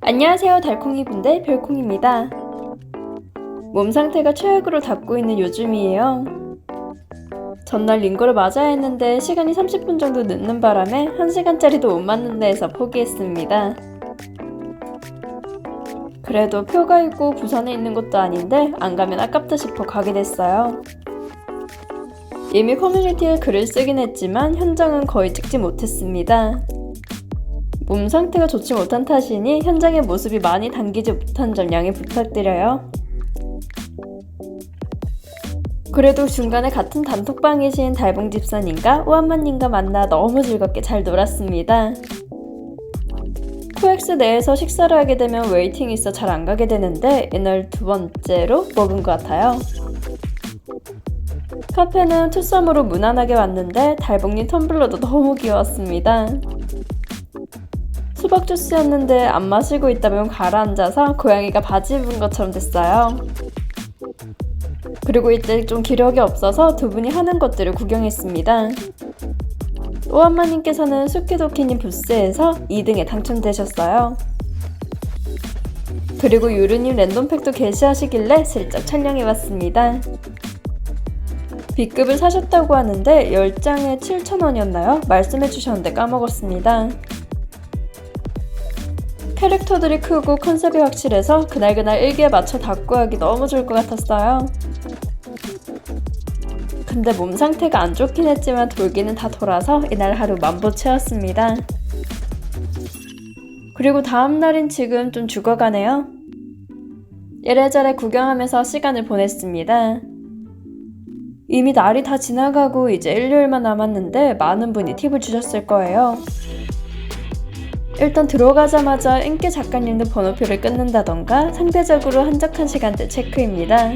안녕하세요, 달콩이분들 별콩입니다. 몸 상태가 최악으로 닿고 있는 요즘이에요. 전날 링거를 맞아야 했는데 시간이 30분 정도 늦는 바람에 1시간짜리도 못 맞는다 해서 포기했습니다. 그래도 표가 있고 부산에 있는 것도 아닌데 안 가면 아깝다 싶어 가게 됐어요. 이미 커뮤니티에 글을 쓰긴 했지만 현장은 거의 찍지 못했습니다. 몸 상태가 좋지 못한 탓이니 현장의 모습이 많이 담기지 못한 점 양해 부탁드려요. 그래도 중간에 같은 단톡방이신 달봉집사님과 오한마님과 만나 너무 즐겁게 잘 놀았습니다. 코엑스 내에서 식사를 하게 되면 웨이팅이 있어 잘 안 가게 되는데 이날 두 번째로 먹은 것 같아요. 카페는 투썸으로 무난하게 왔는데 달봉님 텀블러도 너무 귀여웠습니다. 수박 주스였는데 안 마시고 있다면 가라앉아서 고양이가 바지 입은 것처럼 됐어요. 그리고 이때 좀 기력이 없어서 두 분이 하는 것들을 구경했습니다. 오한마님께서는 수키도키님 부스에서 2등에 당첨되셨어요. 그리고 유르님 랜덤팩도 게시하시길래 슬쩍 촬영해봤습니다. B급을 사셨다고 하는데 10장에 7,000원이었나요? 말씀해주셨는데 까먹었습니다. 캐릭터들이 크고 컨셉이 확실해서 그날그날 일기에 맞춰 닦고하기 너무 좋을 것 같았어요. 근데 몸 상태가 안 좋긴 했지만 돌기는 다 돌아서 이날 하루 만보 채웠습니다. 그리고 다음날인 지금 좀 죽어가네요. 이래저래 구경하면서 시간을 보냈습니다. 이미 날이 다 지나가고 이제 일요일만 남았는데 많은 분이 팁을 주셨을 거예요. 일단 들어가자마자 인기 작가님들 번호표를 끊는다던가 상대적으로 한적한 시간대 체크입니다.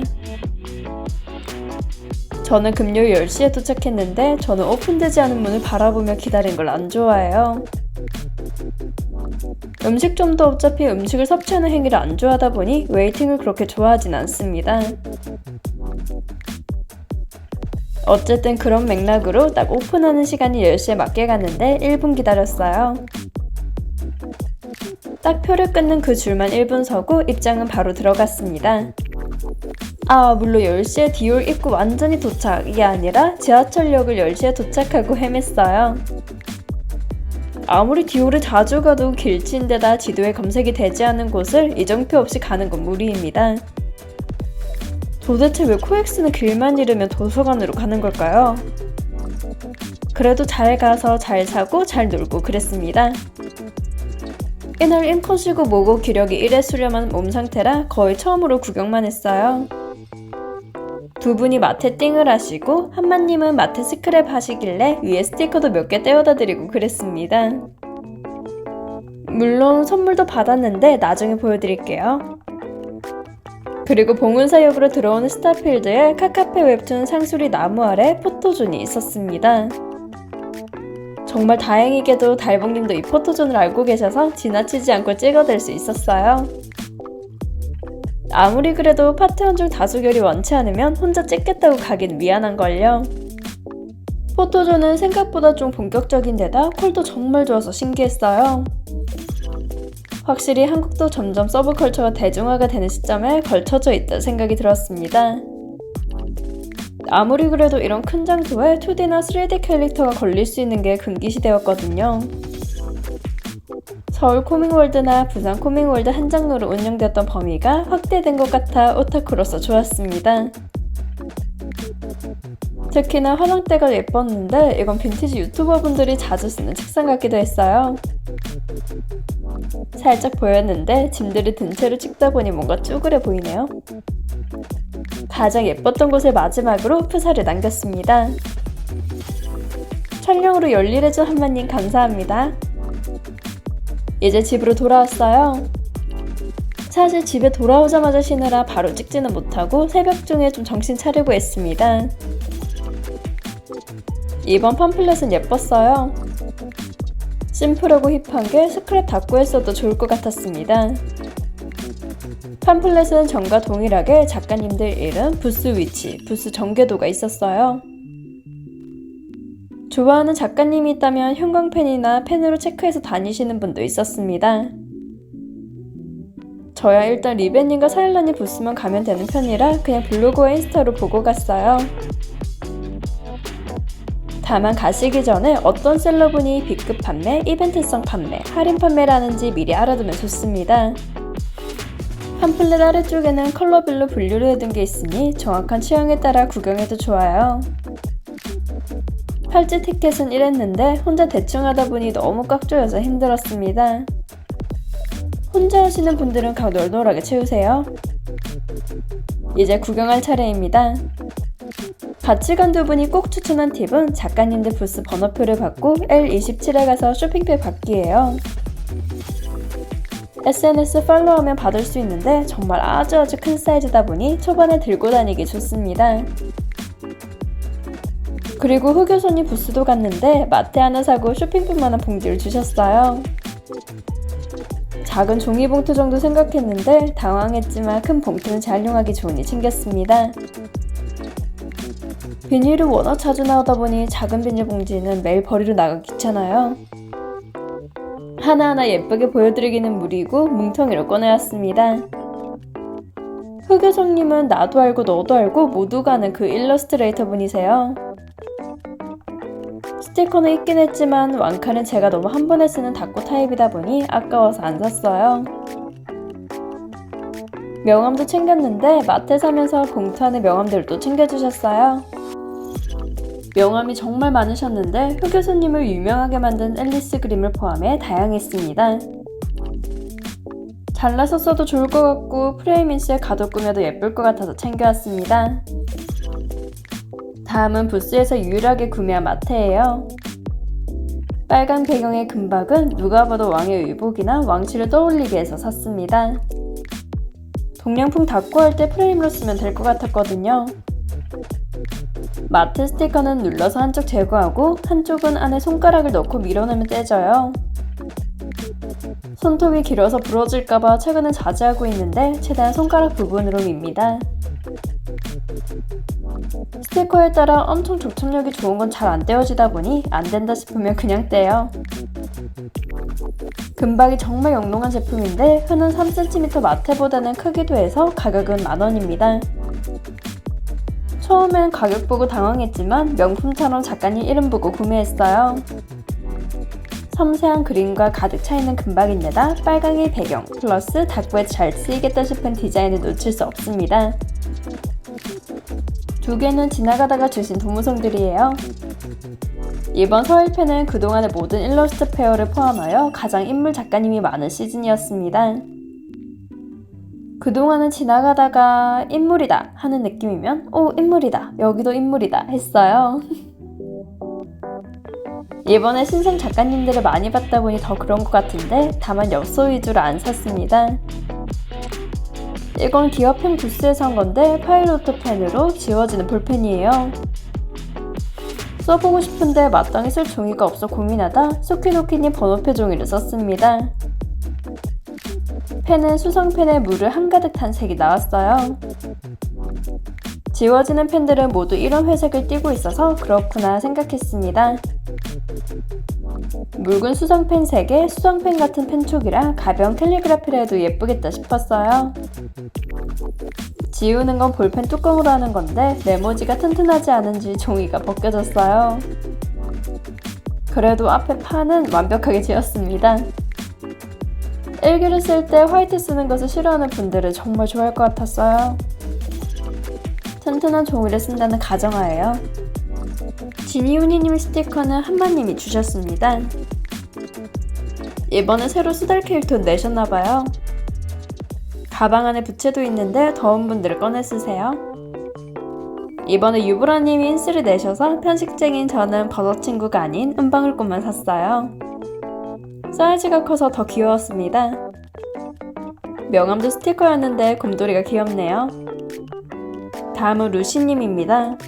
저는 금요일 10시에 도착했는데 저는 오픈되지 않은 문을 바라보며 기다린 걸 안 좋아해요. 음식점도 어차피 음식을 섭취하는 행위를 안 좋아하다 보니 웨이팅을 그렇게 좋아하진 않습니다. 어쨌든 그런 맥락으로 딱 오픈하는 시간이 10시에 맞게 갔는데 1분 기다렸어요. 딱 표를 끊는 그 줄만 1분 서고 입장은 바로 들어갔습니다. 물론 10시에 디올 입구 완전히 도착이 아니라 지하철역을 10시에 도착하고 헤맸어요. 아무리 디올을 자주 가도 길치인데다 지도에 검색이 되지 않은 곳을 이정표 없이 가는 건 무리입니다. 도대체 왜 코엑스는 길만 잃으면 도서관으로 가는 걸까요? 그래도 잘 가서 잘 사고 잘 놀고 그랬습니다. 이날 임컷이고 뭐고 기력이 1에 수렴한 몸 상태라 거의 처음으로 구경만 했어요. 두 분이 마테 띵을 하시고 한마님은 마테 스크랩 하시길래 위에 스티커도 몇 개 떼어다 드리고 그랬습니다. 물론 선물도 받았는데 나중에 보여드릴게요. 그리고 봉은사역으로 들어오는 스타필드에 카카페 웹툰 상수리 나무 아래 포토존이 있었습니다. 정말 다행히게도 달봉님도 이 포토존을 알고 계셔서 지나치지 않고 찍어댈 수 있었어요. 아무리 그래도 파트원 중 다수결이 원치 않으면 혼자 찍겠다고 가긴 미안한걸요. 포토존은 생각보다 좀 본격적인데다 컬도 정말 좋아서 신기했어요. 확실히 한국도 점점 서브컬처가 대중화가 되는 시점에 걸쳐져 있다 생각이 들었습니다. 아무리 그래도 이런 큰 장소에 2D나 3D 캐릭터가 걸릴 수 있는 게 금기시되었거든요. 서울 코믹월드나 부산 코믹월드 한 장르로 운영되었던 범위가 확대된 것 같아 오타쿠로서 좋았습니다. 특히나 화장대가 예뻤는데 이건 빈티지 유튜버분들이 자주 쓰는 책상 같기도 했어요. 살짝 보였는데 짐들이 든 채로 찍다 보니 뭔가 쭈그려 보이네요. 가장 예뻤던 곳을 마지막으로 프사를 남겼습니다. 촬영으로 열일해준 한마님 감사합니다. 이제 집으로 돌아왔어요. 사실 집에 돌아오자마자 쉬느라 바로 찍지는 못하고 새벽 중에 좀 정신 차리고 했습니다. 이번 팜플렛은 예뻤어요. 심플하고 힙한 게 스크랩 닫고 써도 좋을 것 같았습니다. 팜플렛은 전과 동일하게 작가님들 이름, 부스 위치, 부스 전개도가 있었어요. 좋아하는 작가님이 있다면 형광펜이나 펜으로 체크해서 다니시는 분도 있었습니다. 저야 일단 리베님과 사일런이 부스만 가면 되는 편이라 그냥 블로그와 인스타로 보고 갔어요. 다만 가시기 전에 어떤 셀러분이 B급 판매, 이벤트성 판매, 할인 판매를 하는지 미리 알아두면 좋습니다. 팜플렛 아래쪽에는 컬러별로 분류를 해둔 게 있으니 정확한 취향에 따라 구경해도 좋아요. 팔찌 티켓은 이랬는데 혼자 대충 하다 보니 너무 꽉 조여서 힘들었습니다. 혼자 하시는 분들은 각 널널하게 채우세요. 이제 구경할 차례입니다. 같이 간 두 분이 꼭 추천한 팁은 작가님들 부스 번호표를 받고 L27에 가서 쇼핑백 받기예요. SNS 팔로우하면 받을 수 있는데 정말 아주 큰 사이즈다 보니 초반에 들고 다니기 좋습니다. 그리고 흑요손이 부스도 갔는데 마테 하나 사고 쇼핑백만한 봉지를 주셨어요. 작은 종이봉투 정도 생각했는데 당황했지만 큰 봉투는 재활용하기 좋으니 챙겼습니다. 비닐이 워낙 자주 나오다 보니 작은 비닐봉지는 매일 버리러 나가기 귀찮아요. 하나하나 예쁘게 보여드리기는 무리고 뭉텅이로 꺼내왔습니다. 흑요성님은 나도 알고 너도 알고 모두가 아는 그 일러스트레이터 분이세요. 스티커는 있긴 했지만 왕칸은 제가 너무 한 번에 쓰는 닦고 타입이다 보니 아까워서 안 샀어요. 명함도 챙겼는데 마트 사면서 봉투 안에 명함들도 챙겨주셨어요. 명함이 정말 많으셨는데 흑요소님을 유명하게 만든 앨리스 그림을 포함해 다양했습니다. 잘라서 써도 좋을 것 같고 프레임인스에 가득 꾸며도 예쁠 것 같아서 챙겨왔습니다. 다음은 부스에서 유일하게 구매한 마테예요. 빨간 배경의 금박은 누가 봐도 왕의 의복이나 왕실을 떠올리게 해서 샀습니다. 동양풍 닦고 할 때 프레임으로 쓰면 될 것 같았거든요. 마트 스티커는 눌러서 한쪽 제거하고 한쪽은 안에 손가락을 넣고 밀어넣으면 떼져요. 손톱이 길어서 부러질까봐 최근엔 자제하고 있는데 최대한 손가락 부분으로 밉니다. 스티커에 따라 엄청 접착력이 좋은 건 잘 안 떼어지다 보니 안 된다 싶으면 그냥 떼요. 금박이 정말 영롱한 제품인데 흔한 3cm 마테보다는 크기도 해서 가격은 만원입니다. 처음엔 가격 보고 당황했지만 명품처럼 작가님 이름 보고 구매했어요. 섬세한 그림과 가득 차있는 금박인데다 빨강의 배경 플러스 닦고에 잘 쓰이겠다 싶은 디자인을 놓칠 수 없습니다. 두 개는 지나가다가 주신 도무송들이에요. 이번 서일팬은 그동안의 모든 일러스트 페어를 포함하여 가장 인물 작가님이 많은 시즌이었습니다. 그동안은 지나가다가 인물이다 하는 느낌이면 오 인물이다 여기도 인물이다 했어요. 이번에 신생 작가님들을 많이 봤다 보니 더 그런 것 같은데 다만 엽서 위주로 안 샀습니다. 이건 기업형 부스에서 한 건데 파일로트 펜으로 지워지는 볼펜이에요. 써보고 싶은데 마땅히 쓸 종이가 없어 고민하다 수키노키님 번호표 종이를 썼습니다. 펜은 수성펜에 물을 한가득 탄 색이 나왔어요. 지워지는 펜들은 모두 이런 회색을 띠고 있어서 그렇구나 생각했습니다. 묽은 수성펜 색에 수성펜 같은 펜촉이라 가벼운 캘리그라피를 해도 예쁘겠다 싶었어요. 지우는 건 볼펜 뚜껑으로 하는 건데 메모지가 튼튼하지 않은지 종이가 벗겨졌어요. 그래도 앞에 판은 완벽하게 지웠습니다. 일기를 쓸 때 화이트 쓰는 것을 싫어하는 분들은 정말 좋아할 것 같았어요. 튼튼한 종이를 쓴다는 가정하에요. 지니우니님 스티커는 한마님이 주셨습니다. 이번에 새로 수달 캐릭터 내셨나봐요. 가방 안에 부채도 있는데 더운 분들을 꺼내 쓰세요. 이번에 유브라님이 인스를 내셔서 편식쟁인 저는 버섯 친구가 아닌 은방울꽃만 샀어요. 사이즈가 커서 더 귀여웠습니다. 명함도 스티커였는데 곰돌이가 귀엽네요. 다음은 루시님입니다.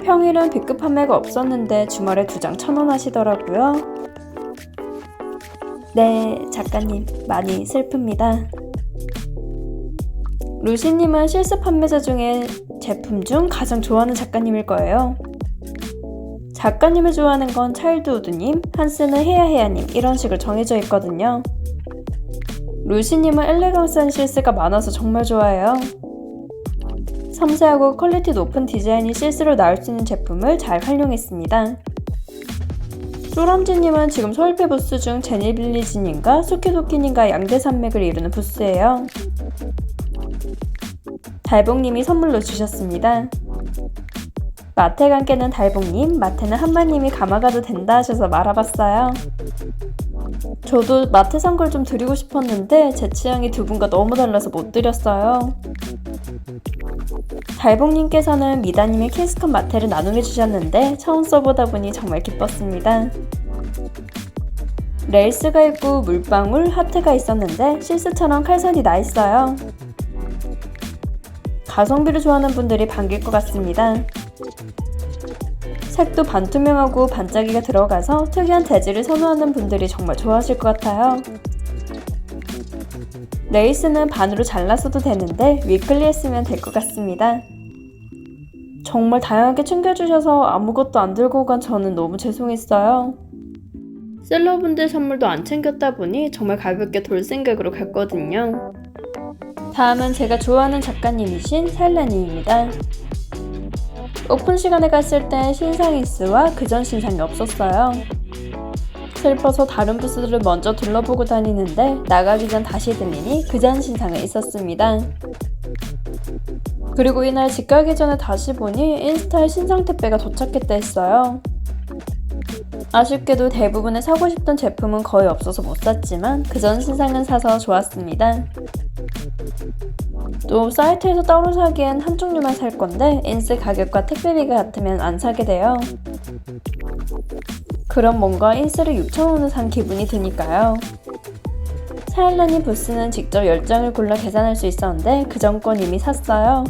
평일은 B급 판매가 없었는데 주말에 2장 1,000원 하시더라고요. 네, 작가님 많이 슬픕니다. 루시님은 실습 판매자 중에 제품 중 가장 좋아하는 작가님일 거예요. 작가님을 좋아하는 건 차일드우드님, 한스는 해야해야님 이런 식으로 정해져 있거든요. 루시님은 엘레강스한 실스가 많아서 정말 좋아해요. 섬세하고 퀄리티 높은 디자인이 실수로 나올 수 있는 제품을 잘 활용했습니다. 쪼람지님은 지금 서울패 부스 중 제니빌리지님과 수키도키님과 양대 산맥을 이루는 부스예요. 달봉님이 선물로 주셨습니다. 마테 관계는 달봉님, 마테는 한마님이 감아가도 된다 하셔서 말아봤어요. 저도 마테 선걸 좀 드리고 싶었는데 제 취향이 두 분과 너무 달라서 못 드렸어요. 달봉님께서는 미다님의 킹스컷 마테를 나눔해 주셨는데 처음 써보다 보니 정말 기뻤습니다. 레이스가 있고 물방울, 하트가 있었는데 실스처럼 칼선이 나 있어요. 가성비를 좋아하는 분들이 반길 것 같습니다. 색도 반투명하고 반짝이가 들어가서 특이한 재질을 선호하는 분들이 정말 좋아하실 것 같아요. 레이스는 반으로 잘랐어도 되는데 위클리 했으면 될 것 같습니다. 정말 다양하게 챙겨주셔서 아무것도 안 들고 간 저는 너무 죄송했어요. 셀러분들 선물도 안 챙겼다 보니 정말 가볍게 돌 생각으로 갔거든요. 다음은 제가 좋아하는 작가님이신 살라님입니다. 오픈 시간에 갔을 땐 신상이스와 그전 신상이 없었어요. 슬퍼서 다른 부스들을 먼저 둘러보고 다니는데 나가기 전 다시 들리니 그전 신상은 있었습니다. 그리고 이날 집 가기 전에 다시 보니 인스타에 신상 택배가 도착했다 했어요. 아쉽게도 대부분의 사고 싶던 제품은 거의 없어서 못 샀지만 그전 신상은 사서 좋았습니다. 또 사이트에서 따로 사기엔 한 종류만 살 건데 인스 가격과 택배비가 같으면 안 사게 돼요. 그럼 뭔가 인스를 6,000원을 산 기분이 드니까요. 사일러님 부스는 직접 10장을 골라 계산할 수 있었는데 그전 건 이미 샀어요.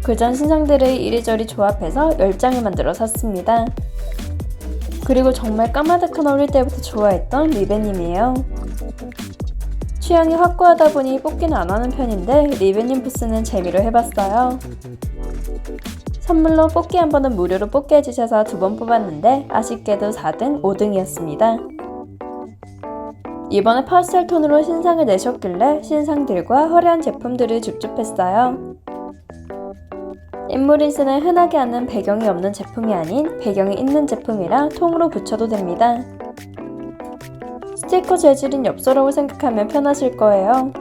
그전 신상들을 이리저리 조합해서 10장을 만들어 샀습니다. 그리고 정말 까마득한 어릴 때부터 좋아했던 리베님이에요. 취향이 확고하다 보니 뽑기는 안 하는 편인데 리베님 부스는 재미로 해봤어요. 선물로 뽑기 한 번은 무료로 뽑게 해주셔서 2번 뽑았는데 아쉽게도 4등, 5등이었습니다. 이번에 파스텔 톤으로 신상을 내셨길래 신상들과 화려한 제품들을 줍줍했어요. 인물 인스는 흔하게 하는 배경이 없는 제품이 아닌 배경이 있는 제품이라 통으로 붙여도 됩니다. 스티커 재질인 엽서라고 생각하면 편하실 거예요.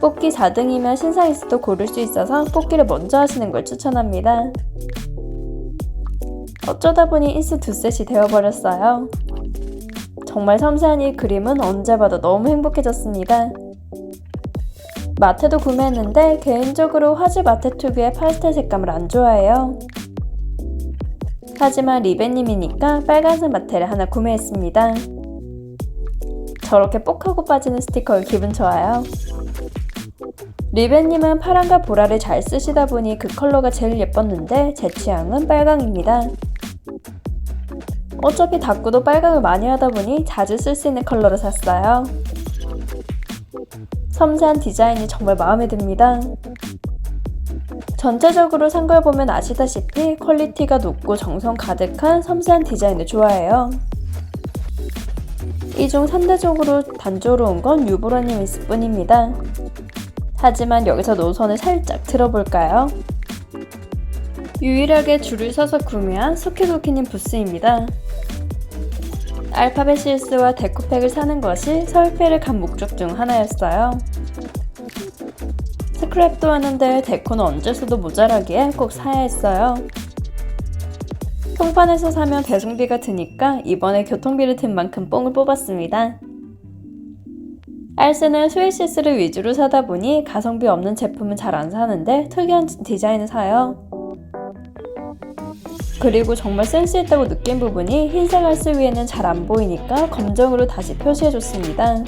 뽑기 4등이면 신상이스도 고를 수 있어서 뽑기를 먼저 하시는 걸 추천합니다. 어쩌다 보니 인스 2셋이 되어버렸어요. 정말 섬세한 이 그림은 언제 봐도 너무 행복해졌습니다. 마테도 구매했는데 개인적으로 화지 마테 특유의 파스텔 색감을 안 좋아해요. 하지만 리베님이니까 빨간색 마테를 하나 구매했습니다. 저렇게 뽁하고 빠지는 스티커 기분 좋아요. 리베님은 파랑과 보라를 잘 쓰시다 보니 그 컬러가 제일 예뻤는데 제 취향은 빨강입니다. 어차피 다꾸도 빨강을 많이 하다 보니 자주 쓸 수 있는 컬러로 샀어요. 섬세한 디자인이 정말 마음에 듭니다. 전체적으로 산 걸 보면 아시다시피 퀄리티가 높고 정성 가득한 섬세한 디자인을 좋아해요. 이 중 상대적으로 단조로운 건 유보라님 있을 뿐입니다. 하지만 여기서 노선을 살짝 들어볼까요? 유일하게 줄을 서서 구매한 소키도키님 부스입니다. 알파벳 실스와 데코팩을 사는 것이 서울패를 간 목적 중 하나였어요. 스크랩도 하는데 데코는 언제 써도 모자라기에 꼭 사야 했어요. 통판에서 사면 배송비가 드니까 이번에 교통비를 든 만큼 뽕을 뽑았습니다. 알스는 스웨시스를 위주로 사다 보니 가성비 없는 제품은 잘 안 사는데 특이한 디자인을 사요. 그리고 정말 센스 있다고 느낀 부분이 흰색 알스 위에는 잘 안 보이니까 검정으로 다시 표시해줬습니다.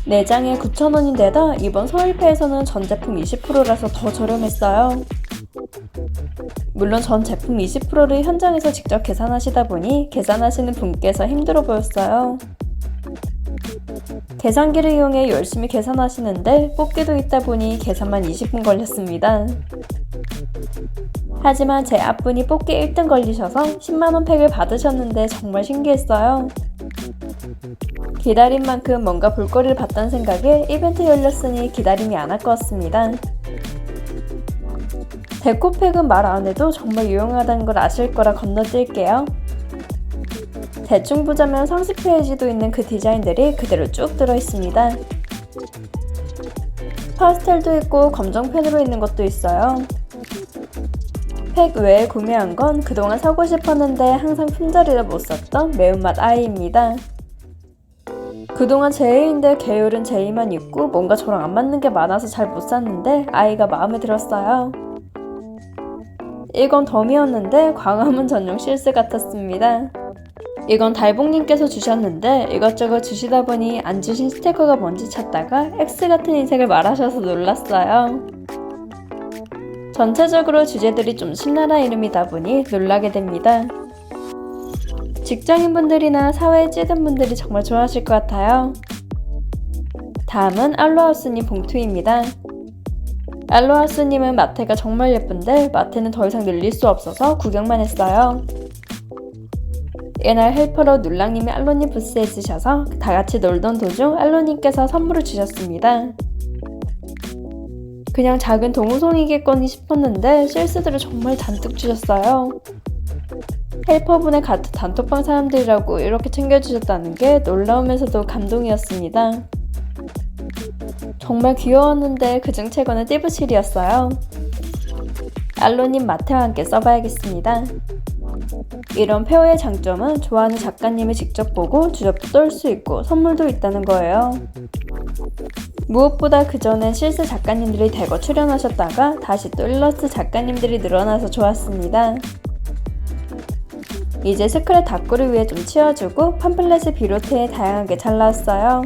4장에 9,000원인데다 이번 서울패에서는 전 제품 20%라서 더 저렴했어요. 물론 전 제품 20%를 현장에서 직접 계산하시다 보니 계산하시는 분께서 힘들어 보였어요. 계산기를 이용해 열심히 계산하시는데 뽑기도 있다 보니 계산만 20분 걸렸습니다. 하지만 제 앞분이 뽑기 1등 걸리셔서 10만원 팩을 받으셨는데 정말 신기했어요. 기다린 만큼 뭔가 볼거리를 봤다는 생각에 이벤트 열렸으니 기다림이 안 아까웠습니다. 데코팩은 말 안해도 정말 유용하다는 걸 아실 거라 건너뛸게요. 대충 보자면 상세 페이지도 있는 그 디자인들이 그대로 쭉 들어있습니다. 파스텔도 있고 검정펜으로 있는 것도 있어요. 팩 외에 구매한 건 그동안 사고 싶었는데 항상 품절이라 못 샀던 매운맛 아이입니다. 그동안 제이인데 계열은 제이만 있고 뭔가 저랑 안 맞는 게 많아서 잘 못 샀는데 아이가 마음에 들었어요. 이건 덤이었는데 광화문 전용 실스 같았습니다. 이건 달봉님께서 주셨는데 이것저것 주시다 보니 안 주신 스티커가 뭔지 찾다가 X 같은 인색을 말하셔서 놀랐어요. 전체적으로 주제들이 좀 신랄한 이름이다 보니 놀라게 됩니다. 직장인분들이나 사회에 찌든 분들이 정말 좋아하실 것 같아요. 다음은 알로하우스님 봉투입니다. 알로하우스님은 마테가 정말 예쁜데 마테는 더 이상 늘릴 수 없어서 구경만 했어요. 옛날 헬퍼로 눌랑님이 알로님 부스에 있으셔서 다같이 놀던 도중 알로님께서 선물을 주셨습니다. 그냥 작은 동우송이겠거니 싶었는데 실스들을 정말 잔뜩 주셨어요. 헬퍼분의 같은 단톡방 사람들이라고 이렇게 챙겨주셨다는 게 놀라우면서도 감동이었습니다. 정말 귀여웠는데 그중 최고는 띠부실이었어요. 알로님 마테와 함께 써봐야겠습니다. 이런 페어의 장점은 좋아하는 작가님을 직접 보고 주접도 떨 수 있고 선물도 있다는 거예요. 무엇보다 그전엔 실스 작가님들이 대거 출연하셨다가 다시 또 일러스트 작가님들이 늘어나서 좋았습니다. 이제 스크랩 다꾸를 위해 좀 치워주고 팜플렛을 비롯해 다양하게 잘라왔어요.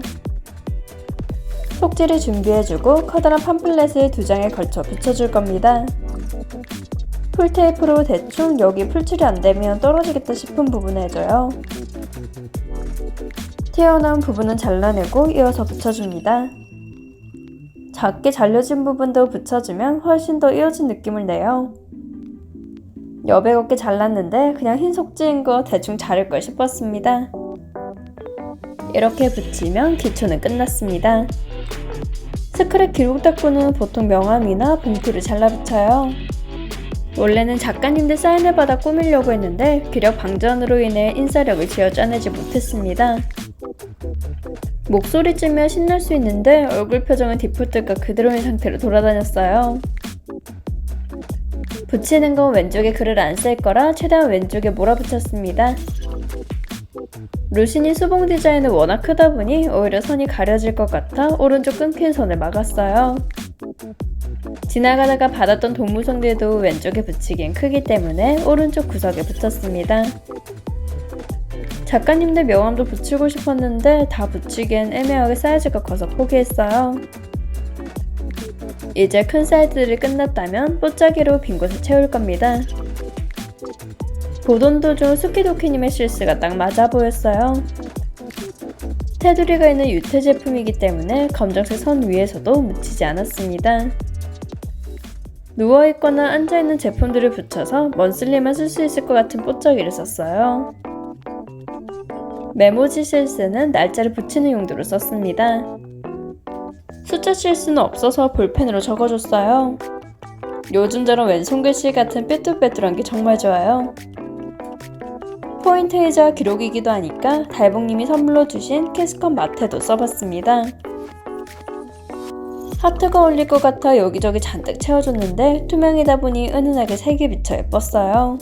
속지를 준비해주고 커다란 팜플렛을 2장에 걸쳐 붙여줄 겁니다. 풀테이프로 대충 여기 풀칠이 안되면 떨어지겠다 싶은 부분에 해줘요. 튀어나온 부분은 잘라내고 이어서 붙여줍니다. 작게 잘려진 부분도 붙여주면 훨씬 더 이어진 느낌을 내요. 여백 없게 잘랐는데 그냥 흰 속지인 거 대충 자를 걸 싶었습니다. 이렇게 붙이면 기초는 끝났습니다. 스크랩 기록 닦고는 보통 명함이나 봉투를 잘라 붙여요. 원래는 작가님들 사인을 받아 꾸미려고 했는데 기력 방전으로 인해 인사력을 쥐어 짜내지 못했습니다. 목소리쯤이야 신날 수 있는데 얼굴 표정은 디폴트가 그대로인 상태로 돌아다녔어요. 붙이는 건 왼쪽에 글을 안 쓸 거라 최대한 왼쪽에 몰아붙였습니다. 루시니 수봉 디자인은 워낙 크다 보니 오히려 선이 가려질 것 같아 오른쪽 끊긴 선을 막았어요. 지나가다가 받았던 동물성들도 왼쪽에 붙이기엔 크기 때문에 오른쪽 구석에 붙였습니다. 작가님들 명함도 붙이고 싶었는데 다 붙이기엔 애매하게 사이즈가 커서 포기했어요. 이제 큰 사이즈들이 끝났다면 뽀짜기로 빈 곳을 채울 겁니다. 보던 도중 스키도키님의 실스가 딱 맞아 보였어요. 테두리가 있는 유태 제품이기 때문에 검정색 선 위에서도 묻히지 않았습니다. 누워있거나 앉아있는 제품들을 붙여서 먼슬리만 쓸 수 있을 것 같은 뽀짜기를 썼어요. 메모지 실스는 날짜를 붙이는 용도로 썼습니다. 숫자 실수는 없어서 볼펜으로 적어줬어요. 요즘처럼 왼손 글씨 같은 삐뚤빼뚤한 게 정말 좋아요. 포인트이자 기록이기도 하니까 달봉님이 선물로 주신 캐스컨 마테도 써봤습니다. 하트가 어울릴 것 같아 여기저기 잔뜩 채워줬는데 투명이다 보니 은은하게 색이 비쳐 예뻤어요.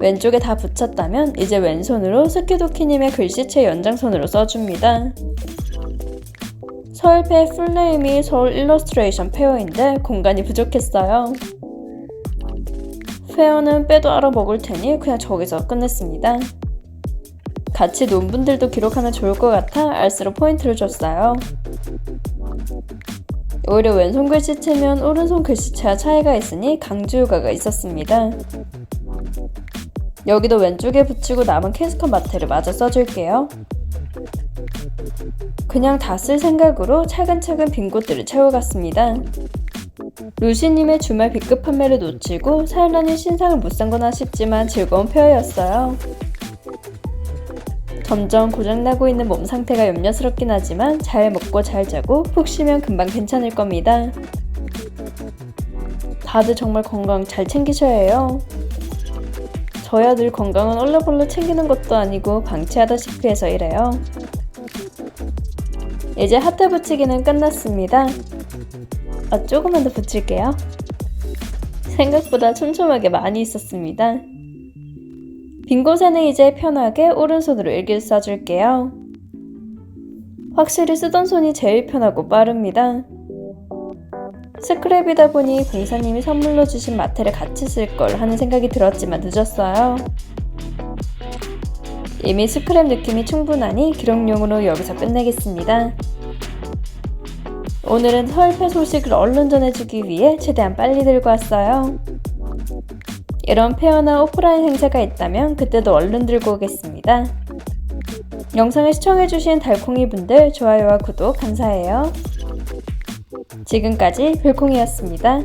왼쪽에 다 붙였다면 이제 왼손으로 스키도키님의 글씨체 연장선으로 써줍니다. 서울페 풀네임이 서울 일러스트레이션 페어인데 공간이 부족했어요. 페어는 빼도 알아먹을 테니 그냥 저기서 끝냈습니다. 같이 논 분들도 기록하면 좋을 것 같아 알스로 포인트를 줬어요. 오히려 왼손 글씨체면 오른손 글씨체와 차이가 있으니 강조효과가 있었습니다. 여기도 왼쪽에 붙이고 남은 캐스컨 마테를 마저 써줄게요. 그냥 다 쓸 생각으로 차근차근 빈 곳들을 채워갔습니다. 루시님의 주말 B급 판매를 놓치고 사연라는 신상을 못 산 거나 싶지만 즐거운 페어였어요. 점점 고장나고 있는 몸 상태가 염려스럽긴 하지만 잘 먹고 잘 자고 푹 쉬면 금방 괜찮을 겁니다. 다들 정말 건강 잘 챙기셔야 해요. 저야 늘 건강은 얼렁벌렁 챙기는 것도 아니고 방치하다시피 해서 이래요. 이제 하트 붙이기는 끝났습니다. 조금만 더 붙일게요. 생각보다 촘촘하게 많이 있었습니다. 빈 곳에는 이제 편하게 오른손으로 일기를 써줄게요. 확실히 쓰던 손이 제일 편하고 빠릅니다. 스크랩이다 보니 봉사님이 선물로 주신 마테를 같이 쓸 걸 하는 생각이 들었지만 늦었어요. 이미 스크랩 느낌이 충분하니 기록용으로 여기서 끝내겠습니다. 오늘은 설패 소식을 얼른 전해주기 위해 최대한 빨리 들고 왔어요. 이런 페어나 오프라인 행사가 있다면 그때도 얼른 들고 오겠습니다. 영상을 시청해주신 달콩이 분들 좋아요와 구독 감사해요. 지금까지 별콩이었습니다.